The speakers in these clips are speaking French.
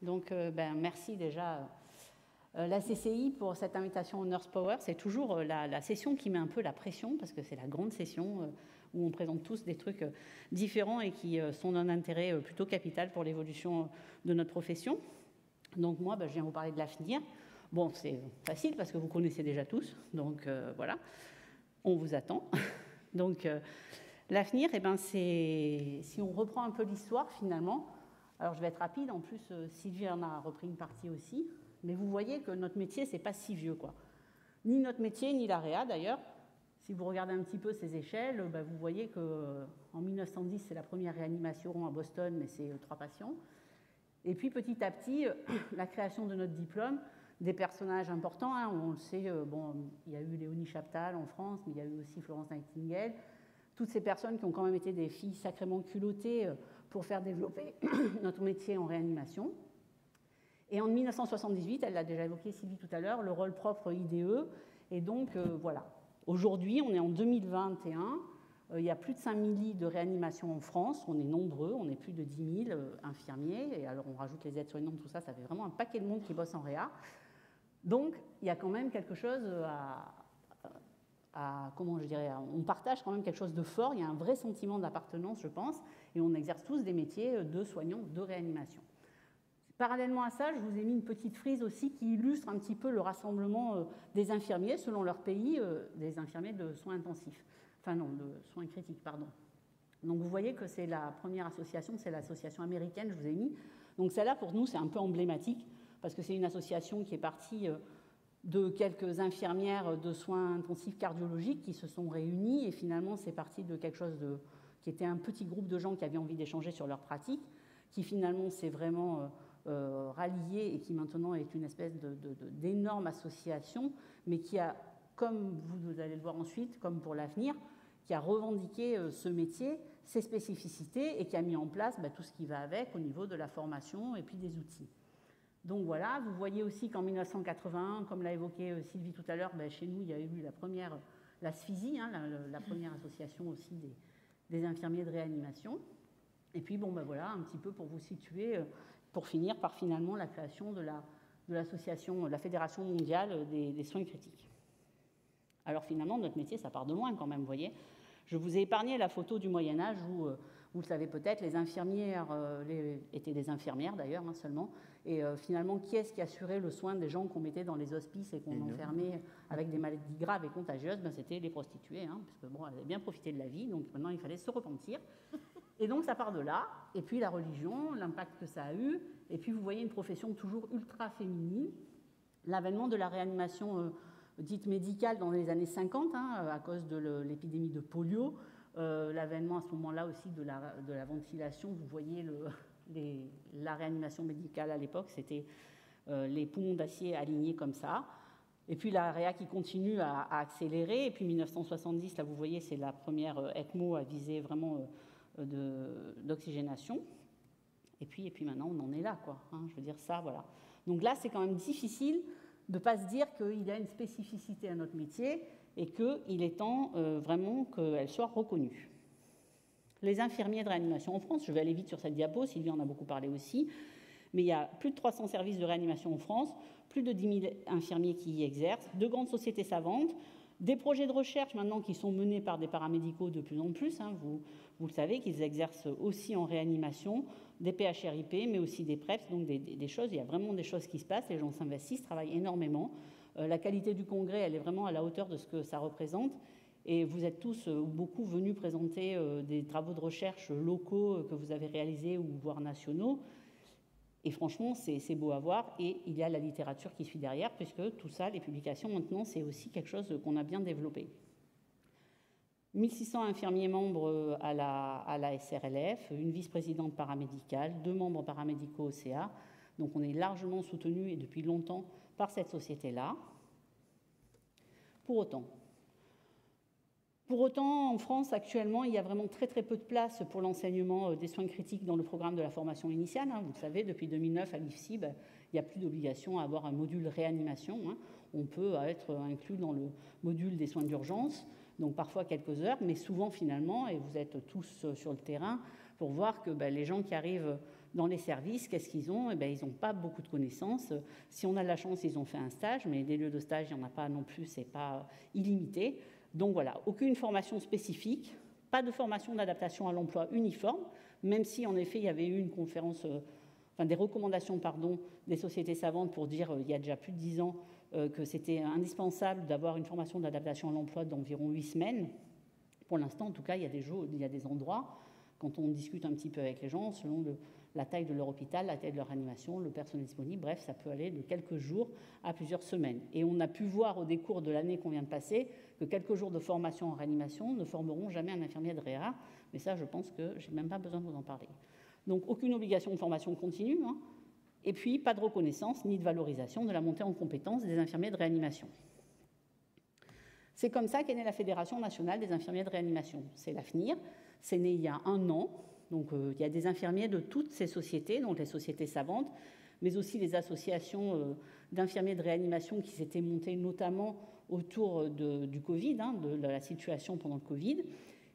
Donc, merci déjà la CCI pour cette invitation au Nurse Power. C'est toujours la session qui met un peu la pression parce que c'est la grande session où on présente tous des trucs différents et qui sont d'un intérêt plutôt capital pour l'évolution de notre profession. Donc moi, je viens vous parler de l'avenir. Bon, c'est facile parce que vous connaissez déjà tous, donc voilà, on vous attend. Donc l'avenir, c'est, si on reprend un peu l'histoire finalement, alors je vais être rapide, en plus Sylvie en a repris une partie aussi, mais vous voyez que notre métier, c'est pas si vieux, quoi. Ni notre métier, ni l'AREA d'ailleurs. Si vous regardez un petit peu ces échelles, vous voyez qu'en 1910, c'est la première réanimation à Boston, mais c'est 3 patients. Et puis petit à petit, la création de notre diplôme, des personnages importants, hein, on le sait, il y a eu Léonie Chaptal en France, mais il y a eu aussi Florence Nightingale, toutes ces personnes qui ont quand même été des filles sacrément culottées pour faire développer notre métier en réanimation. Et en 1978, elle l'a déjà évoqué Sylvie tout à l'heure, le rôle propre IDE. Et donc, voilà. Aujourd'hui, on est en 2021. Il y a plus de 5000 lits de réanimation en France. On est nombreux, on est plus de 10 000 infirmiers. Et alors, on rajoute les aides-soignants, tout ça, ça fait vraiment un paquet de monde qui bosse en réa. Donc, il y a quand même quelque chose on partage quand même quelque chose de fort. Il y a un vrai sentiment d'appartenance, je pense. Et on exerce tous des métiers de soignants de réanimation. Parallèlement à ça, je vous ai mis une petite frise aussi qui illustre un petit peu le rassemblement des infirmiers selon leur pays, des infirmiers de soins intensifs. Enfin non, de soins critiques, pardon. Donc vous voyez que c'est la première association, c'est l'association américaine, je vous ai mis. Donc celle-là, pour nous, c'est un peu emblématique, parce que c'est une association qui est partie de quelques infirmières de soins intensifs cardiologiques qui se sont réunies, et finalement, c'est parti de quelque chose qui était un petit groupe de gens qui avaient envie d'échanger sur leurs pratiques, qui finalement s'est vraiment rallié et qui maintenant est une espèce d'énorme association, mais qui a, comme vous allez le voir ensuite, comme pour l'avenir, qui a revendiqué ce métier, ses spécificités et qui a mis en place tout ce qui va avec au niveau de la formation et puis des outils. Donc voilà, vous voyez aussi qu'en 1981, comme l'a évoqué Sylvie tout à l'heure, chez nous, il y a eu la SPHYSI, hein, la première association aussi des infirmiers de réanimation. Et puis, voilà, un petit peu pour vous situer, pour finir par finalement la création de l'association, la Fédération mondiale des soins critiques. Alors finalement, notre métier, ça part de loin quand même, vous voyez. Je vous ai épargné la photo du Moyen-Âge où, vous le savez peut-être, les infirmières étaient des infirmières d'ailleurs seulement. Et finalement, qui est-ce qui assurait le soin des gens qu'on mettait dans les hospices et qu'on enfermait avec des maladies graves et contagieuses? C'était les prostituées, hein, parce que elles avaient bien profité de la vie, donc maintenant il fallait se repentir. Et donc ça part de là, et puis la religion, l'impact que ça a eu, et puis vous voyez une profession toujours ultra féminine, l'avènement de la réanimation dite médicale dans les années 50, hein, à cause de l'épidémie de polio, l'avènement à ce moment-là aussi de la ventilation. Vous voyez la réanimation médicale à l'époque, c'était les poumons d'acier alignés comme ça. Et puis la réa qui continue à accélérer. Et puis 1970, là vous voyez, c'est la première ECMO à viser vraiment d'oxygénation. Et puis maintenant, on en est là, quoi. Hein, je veux dire ça, voilà. Donc là, c'est quand même difficile de ne pas se dire qu'il y a une spécificité à notre métier et qu'il est temps vraiment qu'elle soit reconnue. Les infirmiers de réanimation en France, je vais aller vite sur cette diapo, Sylvie en a beaucoup parlé aussi, mais il y a plus de 300 services de réanimation en France, plus de 10 000 infirmiers qui y exercent, de grandes sociétés savantes, des projets de recherche maintenant qui sont menés par des paramédicaux de plus en plus, hein, vous le savez, qu'ils exercent aussi en réanimation, des PHRIP, mais aussi des PREPS, donc des choses, il y a vraiment des choses qui se passent, les gens s'investissent, travaillent énormément. La qualité du congrès, elle est vraiment à la hauteur de ce que ça représente. Et vous êtes tous ou beaucoup venus présenter des travaux de recherche locaux que vous avez réalisés ou voire nationaux. Et franchement, c'est beau à voir. Et il y a la littérature qui suit derrière, puisque tout ça, les publications, maintenant, c'est aussi quelque chose qu'on a bien développé. 1600 infirmiers membres à la SRLF, une vice-présidente paramédicale, 2 membres paramédicaux au CA. Donc on est largement soutenu et depuis longtemps par cette société-là. Pour autant, en France, actuellement, il y a vraiment très très peu de place pour l'enseignement des soins critiques dans le programme de la formation initiale. Vous le savez, depuis 2009 à l'IFSI, il n'y a plus d'obligation à avoir un module réanimation. On peut être inclus dans le module des soins d'urgence, donc parfois quelques heures, mais souvent finalement, et vous êtes tous sur le terrain, pour voir que les gens qui arrivent dans les services, qu'est-ce qu'ils ont? Eh bien, ils n'ont pas beaucoup de connaissances. Si on a de la chance, ils ont fait un stage, mais des lieux de stage, il n'y en a pas non plus, ce n'est pas illimité. Donc voilà, aucune formation spécifique, pas de formation d'adaptation à l'emploi uniforme, même si en effet il y avait eu une conférence, des recommandations des sociétés savantes pour dire il y a déjà plus de 10 ans que c'était indispensable d'avoir une formation d'adaptation à l'emploi d'environ 8 semaines. Pour l'instant, en tout cas, il y a des endroits, quand on discute un petit peu avec les gens, selon la taille de leur hôpital, la taille de leur animation, le personnel disponible, bref, ça peut aller de quelques jours à plusieurs semaines. Et on a pu voir au décours de l'année qu'on vient de passer que quelques jours de formation en réanimation ne formeront jamais un infirmier de réa, mais ça, je pense que je n'ai même pas besoin de vous en parler. Donc, aucune obligation de formation continue, et puis pas de reconnaissance ni de valorisation de la montée en compétences des infirmiers de réanimation. C'est comme ça qu'est née la Fédération nationale des infirmiers de réanimation. C'est l'AFNIR, c'est né il y a 1 an. Donc, il y a des infirmiers de toutes ces sociétés, donc les sociétés savantes, mais aussi les associations d'infirmiers de réanimation qui s'étaient montées notamment autour du Covid, de la situation pendant le Covid.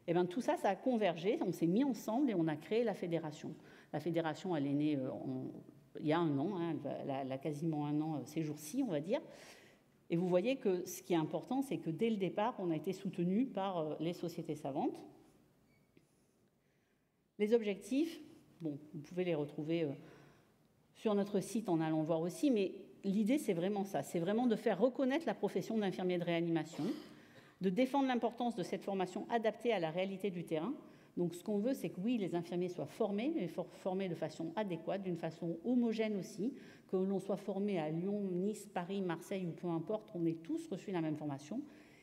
Et bien, tout ça, ça a convergé, on s'est mis ensemble et on a créé la fédération. La fédération, elle est née il y a 1 an, elle a quasiment 1 an ces jours-ci, on va dire. Et vous voyez que ce qui est important, c'est que dès le départ, on a été soutenu par les sociétés savantes. Les objectifs, bon, vous pouvez les retrouver sur notre site en allant voir aussi, mais l'idée, c'est vraiment ça. C'est vraiment de faire reconnaître la profession d'infirmier de réanimation, de défendre l'importance de cette formation adaptée à la réalité du terrain. Donc, ce qu'on veut, c'est que oui, les infirmiers soient formés, mais formés de façon adéquate, d'une façon homogène aussi, que l'on soit formé à Lyon, Nice, Paris, Marseille ou peu importe, on ait tous reçu la même formation.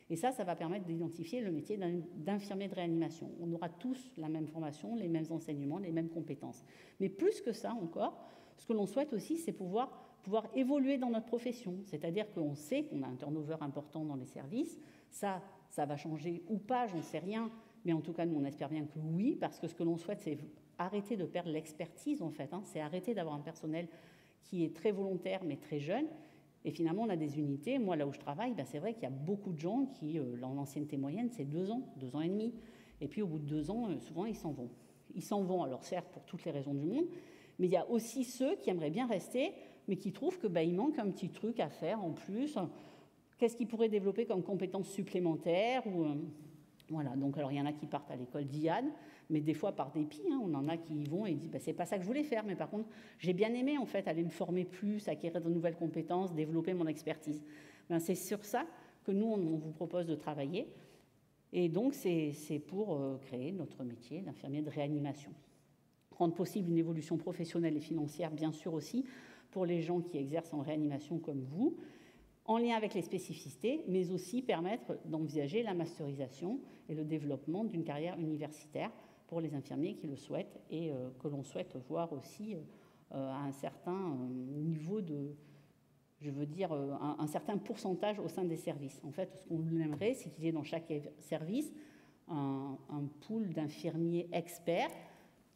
Et ça va permettre d'identifier le métier d'infirmier de réanimation. On aura tous la même formation, les mêmes enseignements, les mêmes compétences. Mais plus que ça encore, ce que l'on souhaite aussi, c'est pouvoir évoluer dans notre profession. C'est-à-dire qu'on sait qu'on a un turnover important dans les services. Ça va changer ou pas, j'en sais rien. Mais en tout cas, nous, on espère bien que oui, parce que ce que l'on souhaite, c'est arrêter de perdre l'expertise, en fait. C'est arrêter d'avoir un personnel qui est très volontaire, mais très jeune. Et finalement, on a des unités. Moi, là où je travaille, c'est vrai qu'il y a beaucoup de gens qui, l'ancienneté moyenne, c'est 2 ans, 2 ans et demi. Et puis, au bout de 2 ans, souvent, ils s'en vont. Ils s'en vont, alors certes, pour toutes les raisons du monde, mais il y a aussi ceux qui aimeraient bien rester, mais qui trouvent qu'il manque un petit truc à faire en plus. Qu'est-ce qu'ils pourraient développer comme compétences supplémentaires Voilà, donc alors il y en a qui partent à l'école d'IAD, mais des fois par dépit, on en a qui y vont et disent c'est pas ça que je voulais faire, mais par contre j'ai bien aimé en fait aller me former plus, acquérir de nouvelles compétences, développer mon expertise. C'est sur ça que nous on vous propose de travailler, et donc c'est pour créer notre métier d'infirmier de réanimation, rendre possible une évolution professionnelle et financière bien sûr aussi pour les gens qui exercent en réanimation comme vous, en lien avec les spécificités, mais aussi permettre d'envisager la masterisation et le développement d'une carrière universitaire pour les infirmiers qui le souhaitent et que l'on souhaite voir aussi à un certain niveau un certain pourcentage au sein des services. En fait, ce qu'on aimerait, c'est qu'il y ait dans chaque service un pool d'infirmiers experts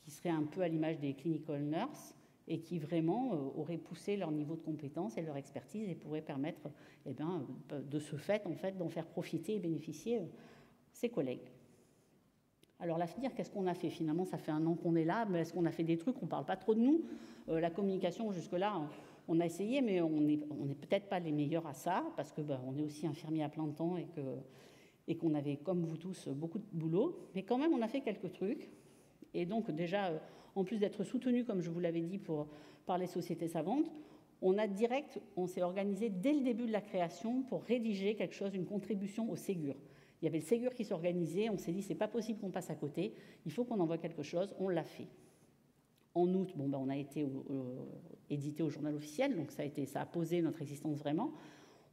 qui serait un peu à l'image des clinical nurses, et qui vraiment auraient poussé leur niveau de compétence et leur expertise et pourraient permettre de ce fait, d'en faire profiter et bénéficier ses collègues. Alors l'AFNIR, qu'est-ce qu'on a fait finalement? Ça fait 1 an qu'on est là, mais est-ce qu'on a fait des trucs? On ne parle pas trop de nous. La communication, jusque-là, on a essayé, mais on n'est peut-être pas les meilleurs à ça, parce qu'on est aussi infirmier à plein de temps et qu'on avait, comme vous tous, beaucoup de boulot. Mais quand même, on a fait quelques trucs. Et donc déjà, en plus d'être soutenu, comme je vous l'avais dit, par les sociétés savantes, on s'est organisé dès le début de la création pour rédiger quelque chose, une contribution au Ségur. Il y avait le Ségur qui s'organisait, on s'est dit c'est pas possible qu'on passe à côté, il faut qu'on envoie quelque chose, on l'a fait. En août, on a été édité au journal officiel, donc ça a posé notre existence vraiment.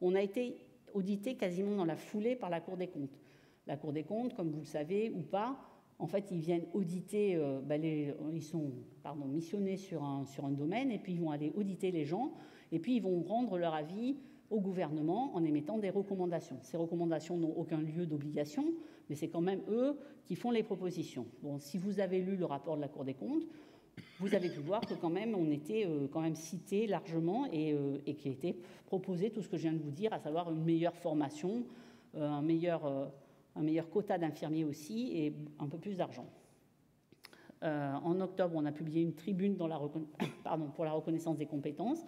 On a été audité quasiment dans la foulée par la Cour des comptes. La Cour des comptes, comme vous le savez ou pas, en fait, ils viennent auditer, ils sont missionnés sur un domaine, et puis ils vont aller auditer les gens, et puis ils vont rendre leur avis au gouvernement en émettant des recommandations. Ces recommandations n'ont aucun lieu d'obligation, mais c'est quand même eux qui font les propositions. Bon, si vous avez lu le rapport de la Cour des comptes, vous avez pu voir que quand même on était quand même cité largement et qu'il était proposé tout ce que je viens de vous dire, à savoir une meilleure formation, un meilleur quota d'infirmiers aussi et un peu plus d'argent. En octobre, on a publié une tribune pour la reconnaissance des compétences.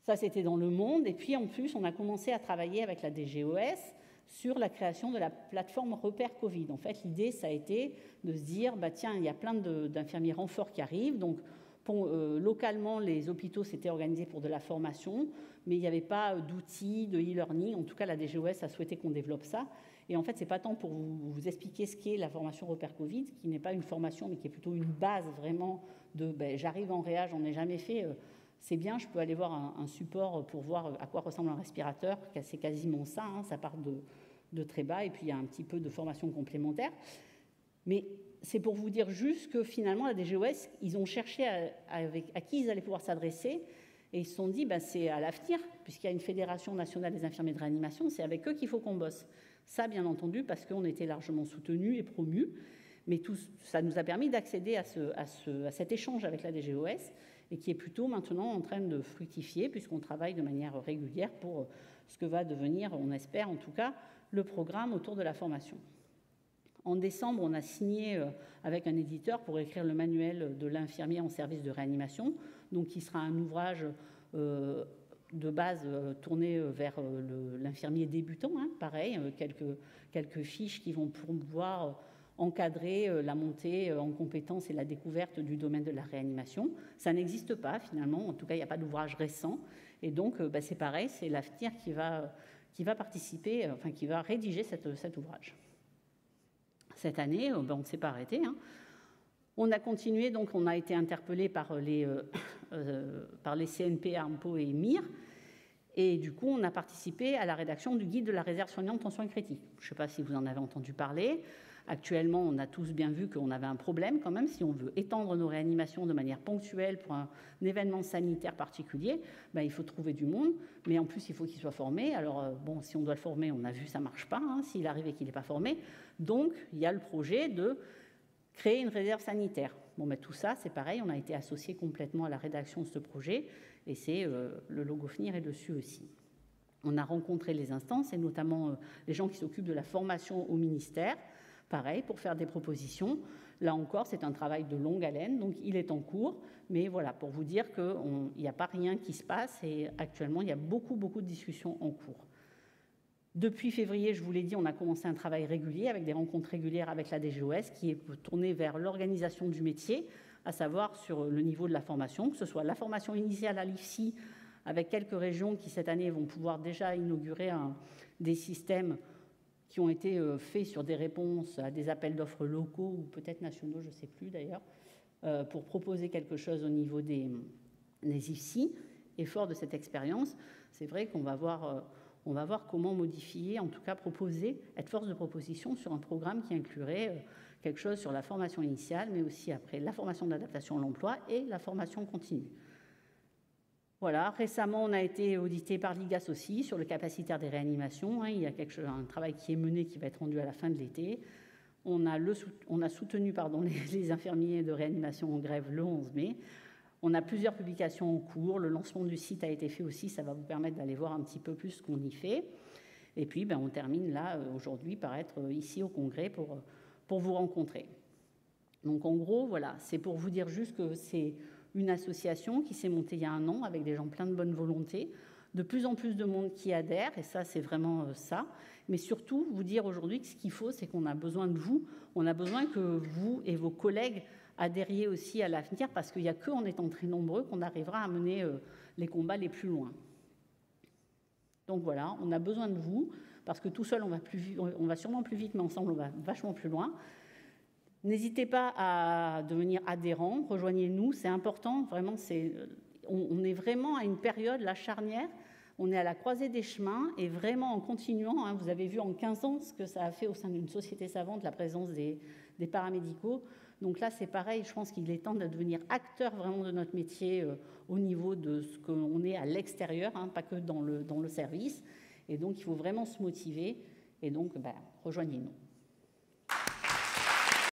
Ça, c'était dans Le Monde. Et puis, en plus, on a commencé à travailler avec la DGOS sur la création de la plateforme Repère Covid. En fait, l'idée, ça a été de se dire, tiens, il y a plein d'infirmiers renforts qui arrivent. Donc, localement, les hôpitaux s'étaient organisés pour de la formation, mais il n'y avait pas d'outils, de e-learning. En tout cas, la DGOS a souhaité qu'on développe ça. Et en fait, ce n'est pas tant pour vous expliquer ce qu'est la formation Repère Covid, qui n'est pas une formation, mais qui est plutôt une base vraiment de j'arrive en réa, j'en ai jamais fait. C'est bien, je peux aller voir un support pour voir à quoi ressemble un respirateur. C'est quasiment ça, hein, ça part de très bas, et puis il y a un petit peu de formation complémentaire. Mais c'est pour vous dire juste que finalement, la DGOS, ils ont cherché à qui ils allaient pouvoir s'adresser, et ils se sont dit, c'est à l'avenir, puisqu'il y a une fédération nationale des infirmiers de réanimation, c'est avec eux qu'il faut qu'on bosse. Ça, bien entendu, parce qu'on était largement soutenus et promus, mais tout ça nous a permis d'accéder à cet échange avec la DGOS, et qui est plutôt maintenant en train de fructifier, puisqu'on travaille de manière régulière pour ce que va devenir, on espère en tout cas, le programme autour de la formation. En décembre, on a signé avec un éditeur pour écrire le manuel de l'infirmier en service de réanimation, donc qui sera un ouvrage de base tourné vers l'infirmier débutant, hein, pareil, quelques fiches qui vont pouvoir encadrer la montée en compétences et la découverte du domaine de la réanimation. Ça n'existe pas finalement, en tout cas il n'y a pas d'ouvrage récent, et donc c'est pareil, c'est l'AFNIR qui va participer, qui va rédiger cet ouvrage. Cette année, on ne s'est pas arrêté, hein. On a continué, donc on a été interpellé par les CNP, ARMPO et MIR, et du coup on a participé à la rédaction du guide de la réserve soignante en soins critiques. Je ne sais pas si vous en avez entendu parler. Actuellement, on a tous bien vu qu'on avait un problème quand même. Si on veut étendre nos réanimations de manière ponctuelle pour un événement sanitaire particulier, il faut trouver du monde, mais en plus, il faut qu'il soit formé. Alors, si on doit le former, on a vu, ça ne marche pas, hein, s'il arrive et qu'il n'est pas formé. Donc, il y a le projet de créer une réserve sanitaire. Tout ça, c'est pareil, on a été associé complètement à la rédaction de ce projet, et c'est le logo FNIR est dessus aussi. On a rencontré les instances, et notamment les gens qui s'occupent de la formation au ministère, pareil, pour faire des propositions. Là encore, c'est un travail de longue haleine, donc il est en cours. Mais voilà, pour vous dire qu'il n'y a pas rien qui se passe et actuellement, il y a beaucoup de discussions en cours. Depuis février, je vous l'ai dit, on a commencé un travail régulier avec des rencontres régulières avec la DGOS qui est tournée vers l'organisation du métier, à savoir sur le niveau de la formation, que ce soit la formation initiale à l'IFSI, avec quelques régions qui cette année vont pouvoir déjà inaugurer des systèmes qui ont été faits sur des réponses à des appels d'offres locaux ou peut-être nationaux, je ne sais plus d'ailleurs, pour proposer quelque chose au niveau des IFSI. Et fort de cette expérience, c'est vrai qu'on va voir comment modifier, en tout cas proposer, être force de proposition sur un programme qui inclurait quelque chose sur la formation initiale, mais aussi après la formation d'adaptation à l'emploi et la formation continue. Voilà, récemment, on a été audité par l'IGAS aussi sur le capacitaire des réanimations. Il y a un travail qui est mené qui va être rendu à la fin de l'été. On a soutenu les infirmiers de réanimation en grève le 11 mai. On a plusieurs publications en cours. Le lancement du site a été fait aussi. Ça va vous permettre d'aller voir un petit peu plus ce qu'on y fait. Et puis, on termine là, aujourd'hui, par être ici au Congrès pour vous rencontrer. Donc, en gros, voilà, c'est pour vous dire juste que c'est une association qui s'est montée il y a 1 an avec des gens pleins de bonne volonté, de plus en plus de monde qui adhère, et ça, c'est vraiment ça. Mais surtout, vous dire aujourd'hui que ce qu'il faut, c'est qu'on a besoin de vous, on a besoin que vous et vos collègues adhériez aussi à l'avenir, parce qu'il n'y a qu'en étant très nombreux qu'on arrivera à mener les combats les plus loin. Donc voilà, on a besoin de vous, parce que tout seul, on va sûrement plus vite, mais ensemble, on va vachement plus loin. N'hésitez pas à devenir adhérent, rejoignez-nous, c'est important, vraiment, on est vraiment à une période, la charnière, on est à la croisée des chemins, et vraiment en continuant, vous avez vu en 15 ans ce que ça a fait au sein d'une société savante, la présence des paramédicaux. Donc là, c'est pareil, je pense qu'il est temps de devenir acteur vraiment de notre métier au niveau de ce qu'on est à l'extérieur, pas que dans le service. Et donc, il faut vraiment se motiver, et donc, rejoignez-nous.